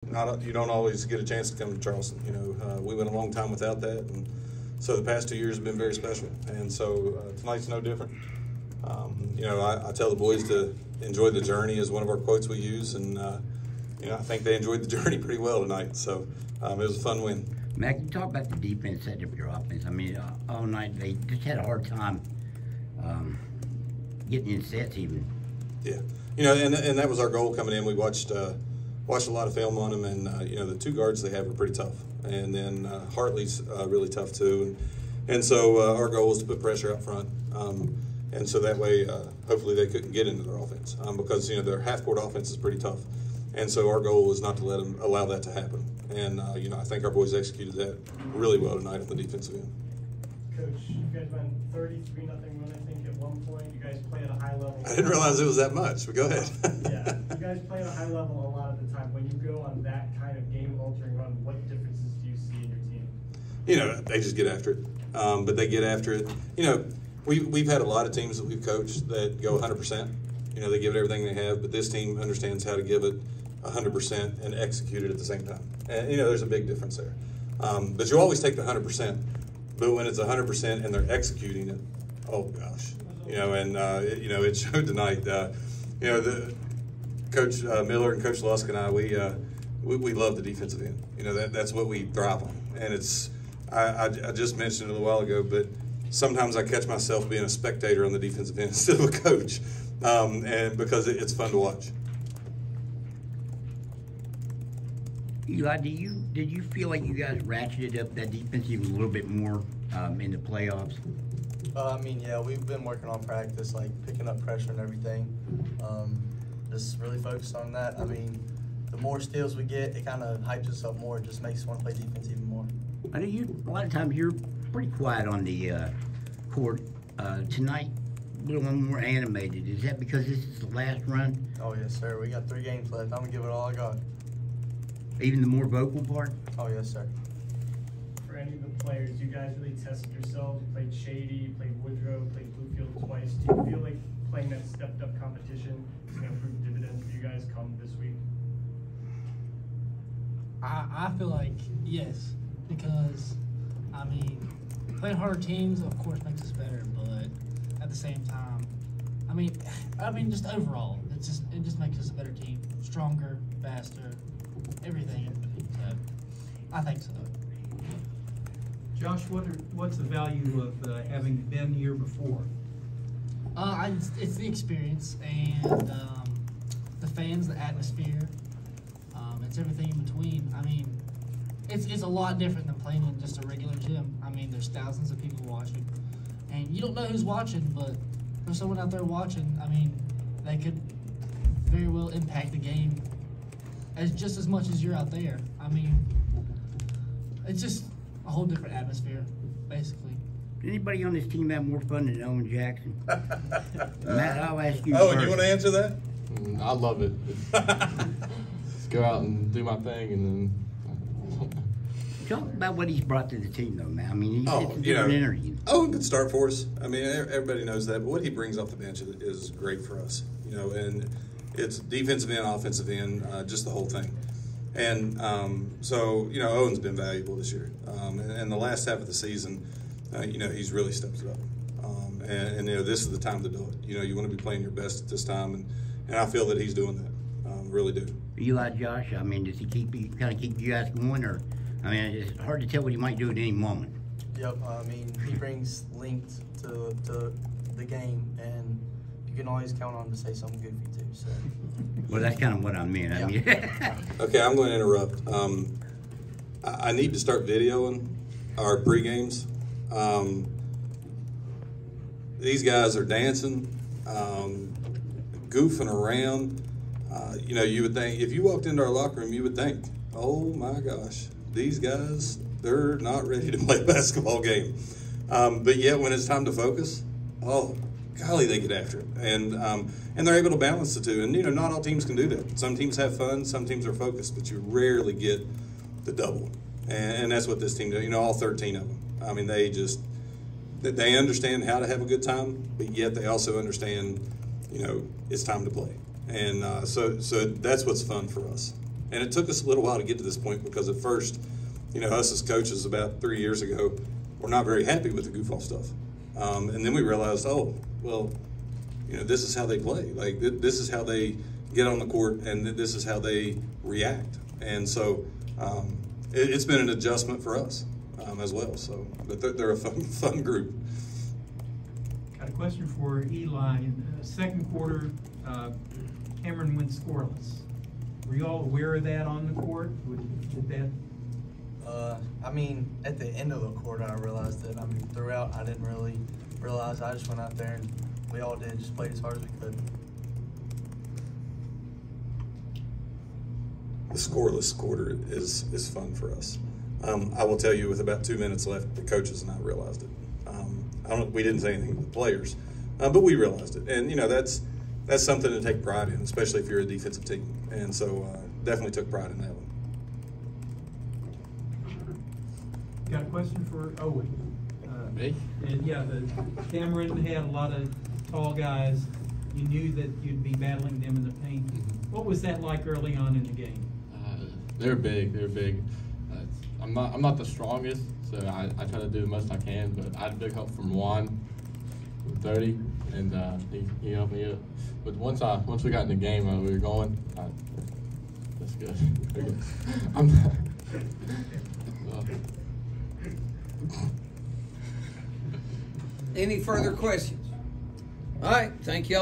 You don't always get a chance to come to Charleston. We went a long time without that, and so the past 2 years have been very special. And so tonight's no different. I tell the boys to enjoy the journey is one of our quotes we use, and I think they enjoyed the journey pretty well tonight. So it was a fun win. Matt, you talk about the defense setting up your offense. I mean, all night they just had a hard time getting in sets even. Yeah, and that was our goal coming in. We watched a lot of film on them, and the two guards they have are pretty tough, and then Hartley's really tough too, and so our goal was to put pressure out front, and so that way hopefully they couldn't get into their offense because their half court offense is pretty tough, and so our goal was not to allow that to happen, and I think our boys executed that really well tonight on the defensive end. Coach, you guys went 33-0 run, I think, at one point. You guys play at a high level. I didn't realize it was that much, but go ahead. Yeah, you guys play at a high level a lot of the time. When you go on that kind of game-altering run, what differences do you see in your team? They just get after it. But they get after it. We've had a lot of teams that we've coached that go 100%. They give it everything they have, but this team understands how to give it 100% and execute it at the same time. And, there's a big difference there. But you always take the 100%. But when it's 100% and they're executing it, oh gosh, it showed tonight. The Coach Miller and Coach Lusk and I, we love the defensive end. That's what we thrive on. And I just mentioned it a little while ago, but sometimes I catch myself being a spectator on the defensive end instead of a coach, and because it's fun to watch. Eli, did you feel like you guys ratcheted up that defense even a little bit more in the playoffs? Yeah, we've been working on practice, like picking up pressure and everything. Just really focused on that. The more steals we get, it kind of hypes us up more. It just makes us want to play defense even more. I know a lot of times you're pretty quiet on the court. Tonight, a little more animated. Is that because this is the last run? Oh, yes, sir. We got 3 games left. I'm going to give it all I got. Even the more vocal part? Oh, yes, sir. For any of the players, you guys really tested yourselves. You played Shady, you played Woodrow, played Bluefield twice. Do you feel like playing that stepped-up competition is going to prove dividends for you guys come this week? I feel like yes, because playing harder teams of course makes us better, but at the same time, just overall, it just makes us a better team, stronger, faster, everything in between. So I think so. Josh, what's the value of having been here before? It's the experience and the fans, the atmosphere. It's everything in between. It's a lot different than playing in just a regular gym. There's thousands of people watching, and you don't know who's watching, but there's someone out there watching. They could very well impact the game just as much as you're out there. It's just a whole different atmosphere, basically. Anybody on this team have more fun than Owen Jackson? Matt, I'll ask you Oh, first. you want to answer that? I love it. Just go out and do my thing, and then. Talk about what he's brought to the team, though, man. It's a different energy. Owen could start for us. Everybody knows that, but what he brings off the bench is great for us. And it's defensive end, offensive end, just the whole thing. And so Owen's been valuable this year. And the last half of the season, he's really stepped it up. And this is the time to do it. You want to be playing your best at this time, and I feel that he's doing that. Really do. Eli, Josh, does he keep you guys going, or it's hard to tell what he might do at any moment. Yep. He brings length to the game, and you can always count on him to say something good for you too. So. Well, that's kind of what I mean. Okay, I'm going to interrupt. I need to start videoing our pre-games. These guys are dancing, goofing around. You would think, if you walked into our locker room, you would think, oh my gosh, these guys, they're not ready to play a basketball game. But yet when it's time to focus, oh, golly, they get after it. And they're able to balance the two. And, not all teams can do that. Some teams have fun, some teams are focused, but you rarely get the double. And that's what this team does, all 13 of them. They understand how to have a good time, but yet they also understand, it's time to play. And so that's what's fun for us. And it took us a little while to get to this point because at first, us as coaches about 3 years ago, we're not very happy with the goof off stuff. And then we realized, this is how they play. Like, this is how they get on the court, and this is how they react. And so it's been an adjustment for us as well. So, but they're a fun group. Got a question for Eli. In the second quarter, Cameron went scoreless. Were you all aware of that on the court? Did that? At the end of the quarter, I realized it. Throughout, I didn't really realize. I just went out there and we all did, just played as hard as we could. The scoreless quarter is fun for us. I will tell you, with about 2 minutes left, the coaches and I realized it. We didn't say anything to the players, but we realized it. And, that's something to take pride in, especially if you're a defensive team. And so definitely took pride in that one. Got a question for Owen. Me? And Cameron had a lot of tall guys. You knew that you'd be battling them in the paint. What was that like early on in the game? They're big. I'm not the strongest, so I try to do the most I can. But I had a big help from Juan, 30, and he helped me up. But once we got in the game, we were going. That's good. I'm not. Any further questions? All right, thank you all.